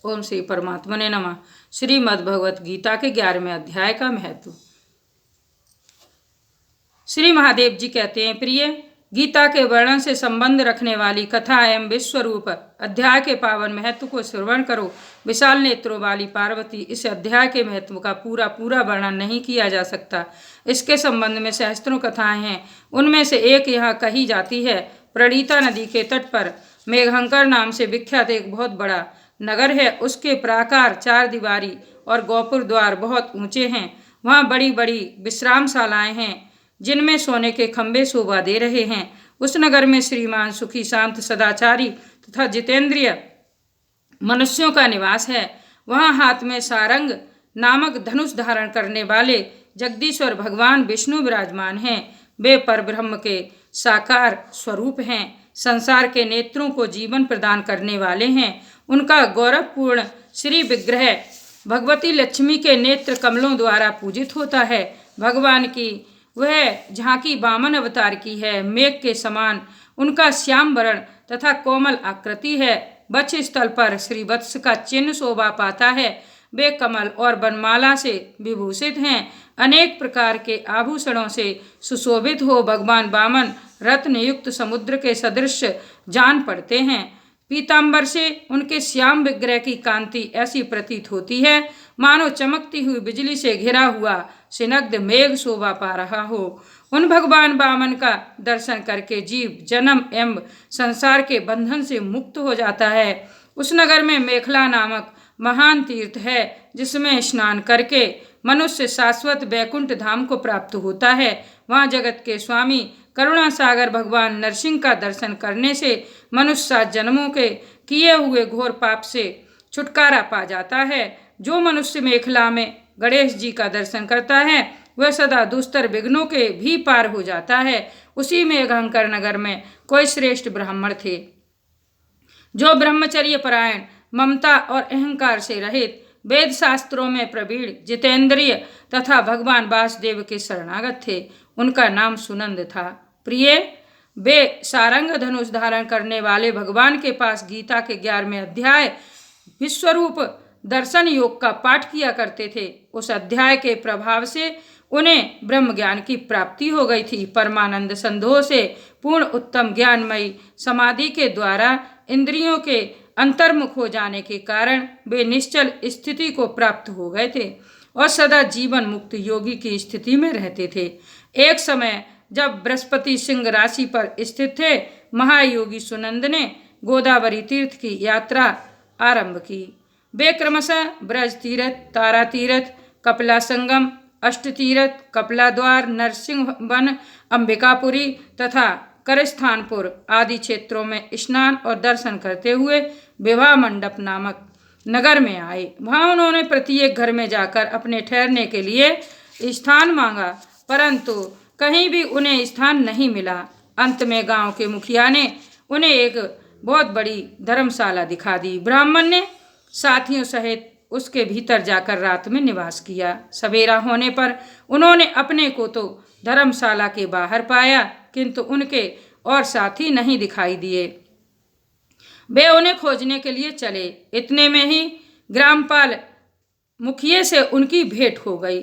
ओम श्री परमात्मा ने नमः। श्रीमद् भगवत गीता के 11वें अध्याय का महत्व। श्री महादेव जी कहते हैं, प्रिय, गीता के वर्णन से संबंध रखने वाली कथा एवं विश्वरूप अध्याय के पावन महत्व को श्रवण करो। विशाल नेत्रों वाली पार्वती, इस अध्याय के महत्व का पूरा वर्णन नहीं किया जा सकता। इसके संबंध में सहस्त्रों कथाएं हैं। उनमें से एक यहाँ कही जाती है। प्रणीता नदी के तट पर मेघंकर नाम से विख्यात एक बहुत बड़ा नगर है। उसके प्राकार, चार दीवारी और गोपुर द्वार बहुत ऊंचे हैं। वहाँ बड़ी बड़ी विश्रामशालाएं हैं जिनमें सोने के खंभे शोभा दे रहे हैं। उस नगर में श्रीमान, सुखी, शांत, सदाचारी तथा जितेंद्रिय मनुष्यों का निवास है। वहाँ हाथ में सारंग नामक धनुष धारण करने वाले जगदीश्वर भगवान विष्णु विराजमान हैं। वे परब्रह्म के साकार स्वरूप हैं। संसार के नेत्रों को जीवन प्रदान करने वाले हैं। उनका गौरवपूर्ण श्री विग्रह भगवती लक्ष्मी के नेत्र कमलों द्वारा पूजित होता है। भगवान की वह झांकी वामन अवतार की है। मेघ के समान उनका श्याम वर्ण तथा कोमल आकृति है। वक्ष स्थल पर श्री वत्स का चिन्ह शोभा पाता है। वे कमल और वनमाला से विभूषित हैं। अनेक प्रकार के आभूषणों से सुशोभित हो भगवान वामन रत्न युक्त समुद्र के सदृश जान पड़ते हैं। पीतांबर से उनके श्याम विग्रह की कांति ऐसी प्रतीत होती है मानो चमकती हुई बिजली से घिरा हुआ स्निग्ध मेघ शोभा पा रहा हो। उन भगवान वामन का दर्शन करके जीव जन्म एवं संसार के बंधन से मुक्त हो जाता है। उस नगर में मेखला नामक महान तीर्थ है, जिसमें स्नान करके मनुष्य शाश्वत वैकुंठ धाम को प्राप्त होता है। वहाँ जगत के स्वामी करुणा सागर भगवान नरसिंह का दर्शन करने से मनुष्य 7 जन्मों के किए हुए घोर पाप से छुटकारा पा जाता है। जो मनुष्य मेखला में गणेश जी का दर्शन करता है वह सदा दुस्तर विघ्नों के भी पार हो जाता है। उसी मेघंकर नगर में कोई श्रेष्ठ ब्राह्मण थे जो ब्रह्मचर्य परायण, ममता और अहंकार से रहित, वेद शास्त्रों में प्रवीण, जितेंद्रिय तथा भगवान वासुदेव के शरणागत थे। उनका नाम सुनंद था। प्रिय, वे सारंग धनुष धारण करने वाले भगवान के पास गीता के 11वें अध्याय विश्वरूप दर्शन योग का पाठ किया करते थे। उस अध्याय के प्रभाव से उन्हें ब्रह्म ज्ञान की प्राप्ति हो गई थी। परमानंद संधों से पूर्ण उत्तम ज्ञानमयी समाधि के द्वारा इंद्रियों के अंतर्मुख हो जाने के कारण वे निश्चल स्थिति को प्राप्त हो गए थे और सदा जीवन मुक्त योगी की स्थिति में रहते थे। एक समय जब बृहस्पति सिंह राशि पर स्थित थे, महायोगी सुनंद ने गोदावरी तीर्थ की यात्रा आरंभ की। वे क्रमशः ब्रज तीर्थ, तारा तीर्थ, कपिला संगम, अष्ट तीर्थ, कपिला द्वार, नरसिंह वन, अंबिकापुरी तथा करस्थानपुर आदि क्षेत्रों में स्नान और दर्शन करते हुए विवाह मंडप नामक नगर में आए। वहाँ उन्होंने प्रत्येक घर में जाकर अपने ठहरने के लिए स्थान मांगा, परंतु कहीं भी उन्हें स्थान नहीं मिला। अंत में गांव के मुखिया ने उन्हें एक बहुत बड़ी धर्मशाला दिखा दी। ब्राह्मण ने साथियों सहित उसके भीतर जाकर रात में निवास किया। सवेरा होने पर उन्होंने अपने को तो धर्मशाला के बाहर पाया, किंतु उनके और साथी नहीं दिखाई दिए। वे उन्हें खोजने के लिए चले। इतने में ही ग्रामपाल मुखिए से उनकी भेंट हो गई।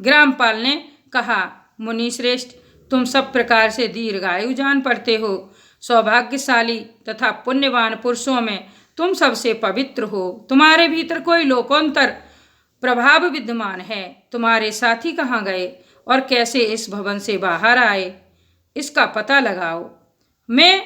ग्रामपाल ने कहा, मुनि श्रेष्ठ, तुम सब प्रकार से दीर्घायु जान पड़ते हो। सौभाग्यशाली तथा पुण्यवान पुरुषों में तुम सबसे पवित्र हो। तुम्हारे भीतर कोई लोकोत्तर प्रभाव विद्यमान है। तुम्हारे साथी कहाँ गए और कैसे इस भवन से बाहर आए, इसका पता लगाओ। मैं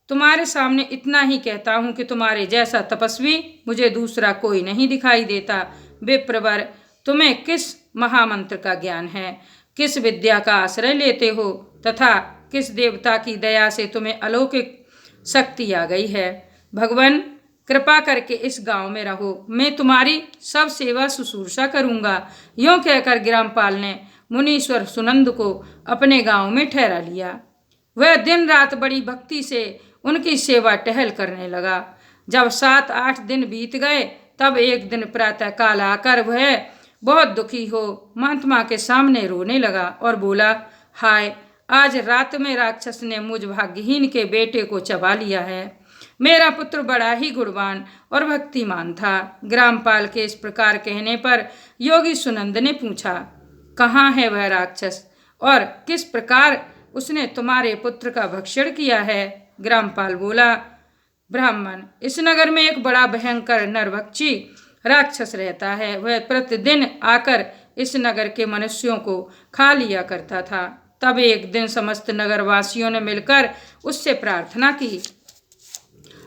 तुम्हारे सामने इतना ही कहता हूँ कि तुम्हारे जैसा तपस्वी मुझे दूसरा कोई नहीं दिखाई देता। विप्रवर, तुम्हें किस महामंत्र का ज्ञान है, किस विद्या का आश्रय लेते हो तथा किस देवता की दया से तुम्हें अलौकिक शक्ति आ गई है। भगवान, कृपा करके इस गांव में रहो, मैं तुम्हारी सब सेवा शुश्रूषा करूंगा। यूं कहकर ग्रामपाल ने मुनीश्वर सुनंद को अपने गांव में ठहरा लिया। वह दिन रात बड़ी भक्ति से उनकी सेवा टहल करने लगा। जब 7-8 दिन बीत गए, तब एक दिन प्रातःकाल आकर वह बहुत दुखी हो महात्मा के सामने रोने लगा और बोला, हाय, आज रात में राक्षस ने मुझ भाग्यहीन के बेटे को चबा लिया है। मेरा पुत्र बड़ा ही गुणवान और भक्तिमान था। ग्रामपाल के इस प्रकार कहने पर योगी सुनंद ने पूछा, कहाँ है वह राक्षस और किस प्रकार उसने तुम्हारे पुत्र का भक्षण किया है? ग्रामपाल बोला, ब्राह्मण, इस नगर में एक बड़ा भयंकर नरभक्षी राक्षस रहता है। वह प्रतिदिन आकर इस नगर के मनुष्यों को खा लिया करता था। तब एक दिन समस्त नगरवासियों ने मिलकर उससे प्रार्थना की,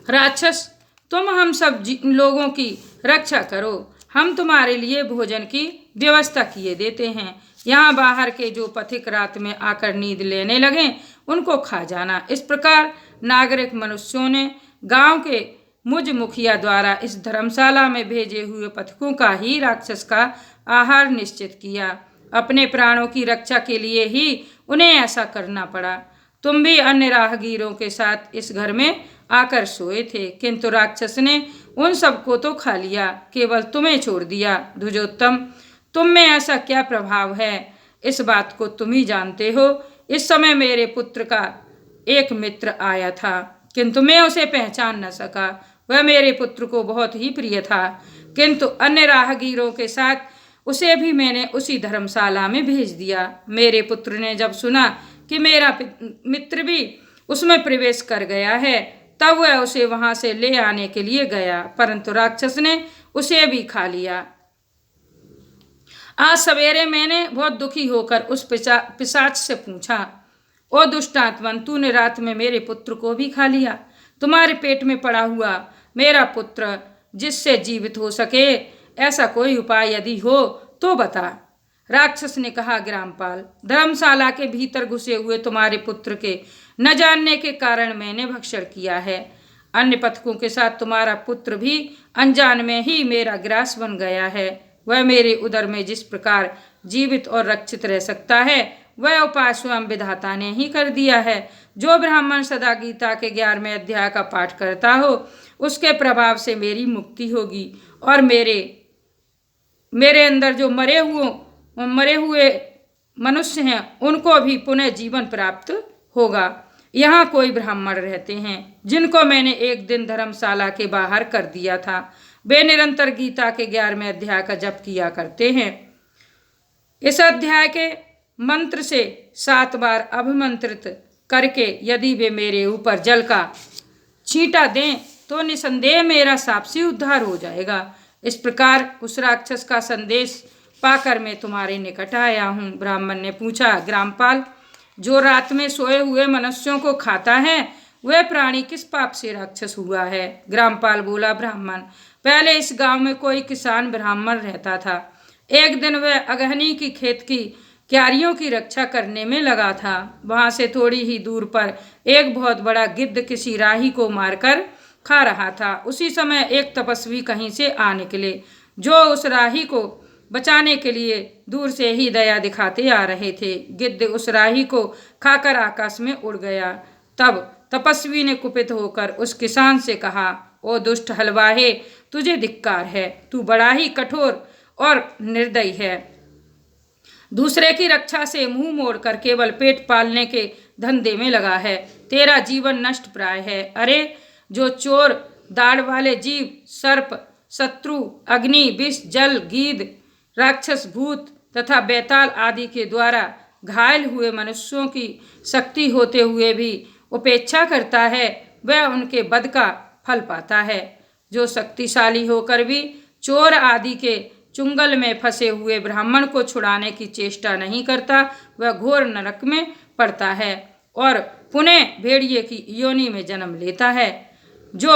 राक्षस, तुम हम सब लोगों की रक्षा करो। हम तुम्हारे लिए भोजन की व्यवस्था किए देते हैं। यहाँ बाहर के जो पथिक रात में आकर नींद लेने लगे उनको खा जाना। इस प्रकार नागरिक मनुष्यों ने गांव के मुझ मुखिया द्वारा इस धर्मशाला में भेजे हुए पथिकों का ही राक्षस का आहार निश्चित किया। अपने प्राणों की रक्षा के लिए ही उन्हें ऐसा करना पड़ा। तुम भी अन्य राहगीरों के साथ इस घर में आकर सोए थे, किंतु राक्षस ने उन सबको तो खा लिया, केवल तुम्हें छोड़ दिया। द्विजोत्तम, तुम में ऐसा क्या प्रभाव है, इस बात को तुम ही जानते हो। इस समय मेरे पुत्र का एक मित्र आया था, किंतु मैं उसे पहचान न सका। वह मेरे पुत्र को बहुत ही प्रिय था, किंतु अन्य राहगीरों के साथ उसे भी मैंने उसी धर्मशाला में भेज दिया। मेरे पुत्र ने जब सुना कि मेरा मित्र भी उसमें प्रवेश कर गया है, तब वह उसे वहां से ले आने के लिए गया, परंतु राक्षस ने उसे भी खा लिया। आज सवेरे मैंने बहुत दुखी होकर उस पिशाच से पूछा, ओ दुष्टात्मन, तूने रात में मेरे पुत्र को भी खा लिया। तुम्हारे पेट में पड़ा हुआ मेरा पुत्र जिससे जीवित हो सके, ऐसा कोई उपाय यदि हो तो बता। राक्षस ने कहा, ग्रामपाल, धर्मशाला के भीतर घुसे हुए तुम्हारे पुत्र के न जानने के कारण मैंने भक्षण किया है। अन्य पथिकों के साथ तुम्हारा पुत्र भी अनजान में ही मेरा ग्रास बन गया है। वह मेरे उदर में जिस प्रकार जीवित और रक्षित रह सकता है, वह उपाय स्वयं विधाता ने ही कर दिया है। जो ब्राह्मण सदा गीता के 11वें अध्याय का पाठ करता हो, उसके प्रभाव से मेरी मुक्ति होगी और मेरे अंदर जो मरे हुए मनुष्य हैं उनको भी पुनः जीवन प्राप्त होगा। यहाँ कोई ब्राह्मण रहते हैं जिनको मैंने एक दिन धर्मशाला के बाहर कर दिया था। वे निरंतर गीता के 11वें अध्याय का जप किया करते हैं। इस अध्याय के मंत्र से 7 बार अभिमंत्रित करके यदि वे मेरे ऊपर जल का छींटा दें तो निसंदेह मेरा साप से उद्धार हो जाएगा। इस प्रकार उस राक्षस का संदेश पाकर मैं तुम्हारे निकट आया हूँ। ब्राह्मण ने पूछा, ग्रामपाल, जो रात में सोए हुए मनुष्यों को खाता है वह प्राणी किस पाप से राक्षस हुआ है? ग्रामपाल बोला, ब्राह्मण, पहले इस गांव में कोई किसान ब्राह्मण रहता था। एक दिन वह अगहनी की खेत की क्यारियों की रक्षा करने में लगा था। वहां से थोड़ी ही दूर पर एक बहुत बड़ा गिद्ध किसी राही को मारकर खा रहा था। उसी समय एक तपस्वी कहीं से आ निकले, जो उस राही को बचाने के लिए दूर से ही दया दिखाते आ रहे थे। गिद्ध उस राही को खाकर आकाश में उड़ गया। तब तपस्वी ने कुपित होकर उस किसान से कहा, ओ दुष्ट हलवाहे, तुझे धिक्कार है, तू बड़ा ही कठोर और निर्दयी है। दूसरे की रक्षा से मुंह मोड़कर केवल पेट पालने के धंधे में लगा है। तेरा जीवन नष्ट प्राय है। अरे, जो चोर, दाढ़ वाले जीव, सर्प, शत्रु, अग्नि, विष, जल, गीद, राक्षस, भूत तथा बेताल आदि के द्वारा घायल हुए मनुष्यों की शक्ति होते हुए भी उपेक्षा करता है, वह उनके वध का फल पाता है। जो शक्तिशाली होकर भी चोर आदि के चुंगल में फंसे हुए ब्राह्मण को छुड़ाने की चेष्टा नहीं करता, वह घोर नरक में पड़ता है और पुनः भेड़िए की योनि में जन्म लेता है। जो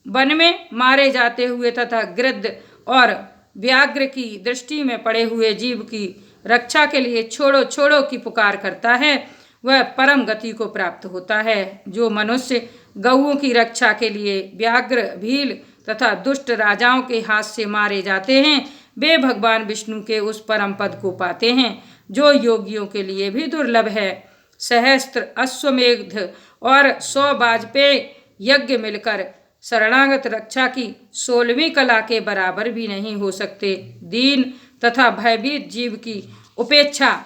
वन में मारे जाते हुए तथा गिद्ध और व्याघ्र की दृष्टि में पड़े हुए जीव की रक्षा के लिए छोड़ो छोड़ो की पुकार करता है, वह परम गति को प्राप्त होता है। जो मनुष्य गौओं की रक्षा के लिए व्याघ्र, भील तथा दुष्ट राजाओं के हाथ से मारे जाते हैं, वे भगवान विष्णु के उस परम पद को पाते हैं जो योगियों के लिए भी दुर्लभ है। सहस्त्र अश्वमेध और 100 वाजपेय यज्ञ मिलकर शरणागत रक्षा की 16वीं कला के बराबर भी नहीं हो सकते। दीन तथा भयभीत जीव की उपेक्षा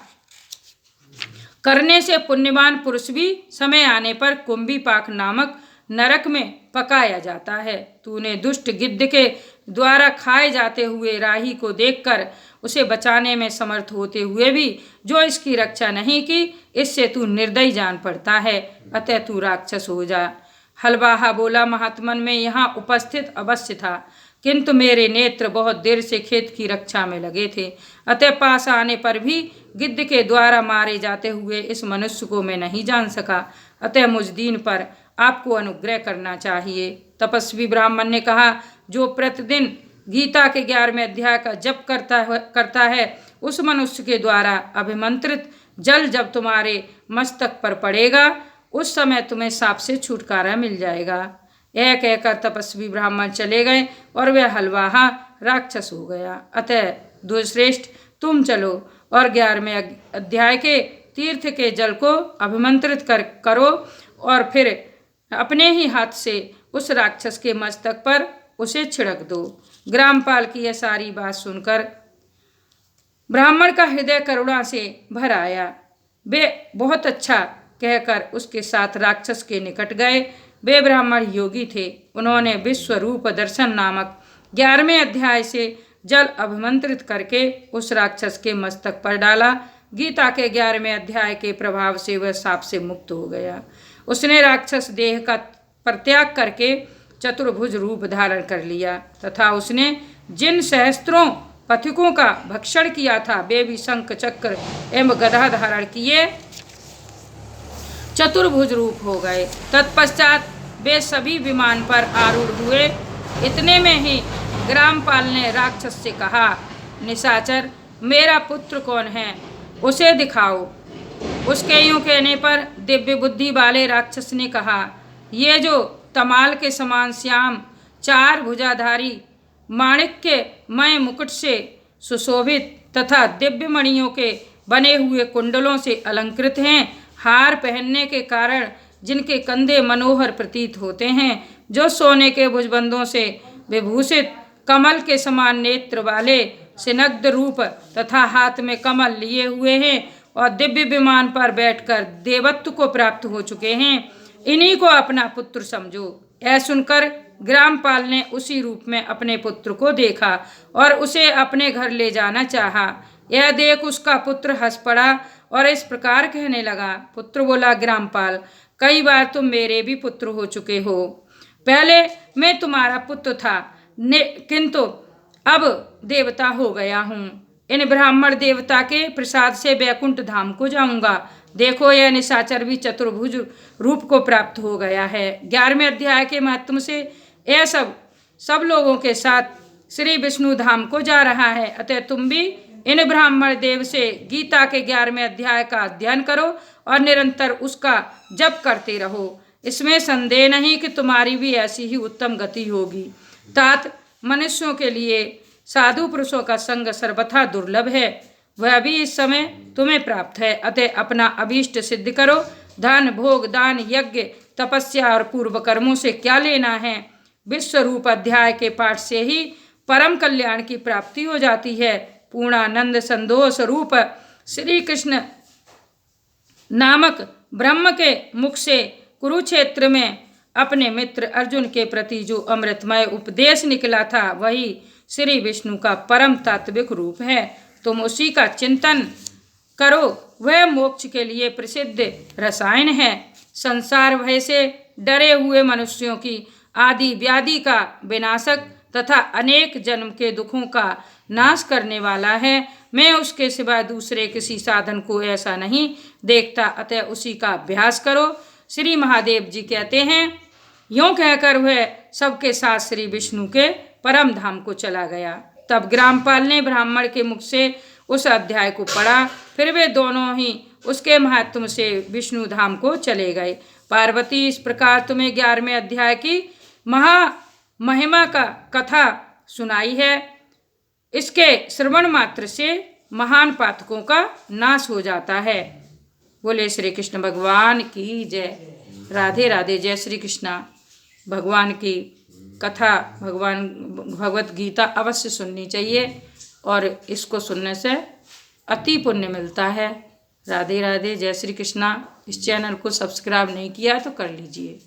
करने से पुण्यवान पुरुष भी समय आने पर कुंभीपाक नामक नरक में पकाया जाता है। तूने दुष्ट गिद्ध के द्वारा खाए जाते हुए राही को देखकर उसे बचाने में समर्थ होते हुए भी जो इसकी रक्षा नहीं की, इससे तू निर्दयी जान पड़ता है, अतः तू राक्षस हो जा। हलवाहा बोला, महात्मन में यहाँ उपस्थित अवश्य था, किंतु मेरे नेत्र बहुत देर से खेत की रक्षा में लगे थे, अतः पास आने पर भी गिद्ध के द्वारा मारे जाते हुए इस मनुष्य को मैं नहीं जान सका, अतः मुझ दीन पर आपको अनुग्रह करना चाहिए। तपस्वी ब्राह्मण ने कहा, जो प्रतिदिन गीता के 11वें अध्याय का जप करता है उस मनुष्य के द्वारा अभिमंत्रित जल जब तुम्हारे मस्तक पर पड़ेगा, उस समय तुम्हें साप से छुटकारा मिल जाएगा। यह कहकर तपस्वी ब्राह्मण चले गए और वह हलवाहा राक्षस हो गया। अतः दुष्श्रेष्ठ, तुम चलो और 11वें अध्याय के तीर्थ के जल को अभिमंत्रित करो और फिर अपने ही हाथ से उस राक्षस के मस्तक पर उसे छिड़क दो। ग्रामपाल की यह सारी बात सुनकर ब्राह्मण का हृदय करुणा से भर आया। वे बहुत अच्छा कहकर उसके साथ राक्षस के निकट गए। वे ब्राह्मण योगी थे। उन्होंने विश्वरूप दर्शन नामक 11वें अध्याय से जल अभिमंत्रित करके उस राक्षस के मस्तक पर डाला। गीता के 11वें अध्याय के प्रभाव से वह साप से मुक्त हो गया। उसने राक्षस देह का परित्याग करके चतुर्भुज रूप धारण कर लिया तथा उसने जिन सहस्त्रों पथिकों का भक्षण किया था, वे भी शंख चक्र एवं गदा धारण किए चतुर्भुज रूप हो गए। तत्पश्चात वे सभी विमान पर आरूढ़ हुए। इतने में ही ग्रामपाल ने राक्षस से कहा, निशाचर, मेरा पुत्र कौन है, उसे दिखाओ। उसके यूं कहने पर दिव्य बुद्धि वाले राक्षस ने कहा, ये जो तमाल के समान श्याम 4 भुजाधारी माणिक्यमय मुकुट से सुशोभित तथा दिव्य मणियों के बने हुए कुंडलों से अलंकृत हैं, हार पहनने के कारण जिनके कंधे मनोहर प्रतीत होते हैं, जो सोने के भुजबंधों से विभूषित कमल के समान नेत्र वाले स्निग्ध रूप तथा हाथ में कमल लिए हुए हैं और दिव्य विमान पर बैठकर देवत्व को प्राप्त हो चुके हैं, इन्हीं को अपना पुत्र समझो। यह सुनकर ग्रामपाल ने उसी रूप में अपने पुत्र को देखा और उसे अपने घर ले जाना चाहा। यह देख उसका पुत्र हंस पड़ा और इस प्रकार कहने लगा। पुत्र बोला, ग्रामपाल, कई बार तुम मेरे भी पुत्र हो चुके हो। पहले मैं तुम्हारा पुत्र था, किंतु अब देवता हो गया हूँ। इन ब्राह्मण देवता के प्रसाद से वैकुंठ धाम को जाऊंगा। देखो, यह निशाचर भी चतुर्भुज रूप को प्राप्त हो गया है। 11वें अध्याय के महत्व से यह सब लोगों के साथ श्री विष्णु धाम को जा रहा है। अतः तुम भी इन ब्राह्मण देव से गीता के 11वें अध्याय का अध्ययन करो और निरंतर उसका जप करते रहो। इसमें संदेह नहीं कि तुम्हारी भी ऐसी ही उत्तम गति होगी। तात, मनुष्यों के लिए साधु पुरुषों का संग सर्वथा दुर्लभ है, वह भी इस समय तुम्हें प्राप्त है। अतः अपना अभीष्ट सिद्ध करो। धन, भोग, दान, यज्ञ, तपस्या और पूर्व कर्मों से क्या लेना है। विश्वरूप अध्याय के पाठ से ही परम कल्याण की प्राप्ति हो जाती है। पूर्णानंद संतोष रूप श्री कृष्ण नामक ब्रह्म के मुख से कुरुक्षेत्र में अपने मित्र अर्जुन के प्रति जो अमृतमय उपदेश निकला था, वही श्री विष्णु का परम तात्विक रूप है। तुम उसी का चिंतन करो, वह मोक्ष के लिए प्रसिद्ध रसायन है। संसार भय से डरे हुए मनुष्यों की आदि व्याधि का विनाशक तथा अनेक जन्म के दुखों का नाश करने वाला है। मैं उसके सिवा दूसरे किसी साधन को ऐसा नहीं देखता, अतः उसी का अभ्यास करो। श्री महादेव जी कहते हैं, यूँ कहकर वह सबके साथ श्री विष्णु के परम धाम को चला गया। तब ग्रामपाल ने ब्राह्मण के मुख से उस अध्याय को पढ़ा। फिर वे दोनों ही उसके महात्म से विष्णु धाम को चले गए। पार्वती, इस प्रकार तुम्हें 11वें अध्याय की महिमा का कथा सुनाई है। इसके श्रवण मात्र से महान पातकों का नाश हो जाता है। बोले श्री कृष्ण भगवान की जय। राधे राधे। जय श्री कृष्णा। भगवान की कथा, भगवत गीता अवश्य सुननी चाहिए और इसको सुनने से अति पुण्य मिलता है। राधे राधे। जय श्री कृष्णा। इस चैनल को सब्सक्राइब नहीं किया तो कर लीजिए।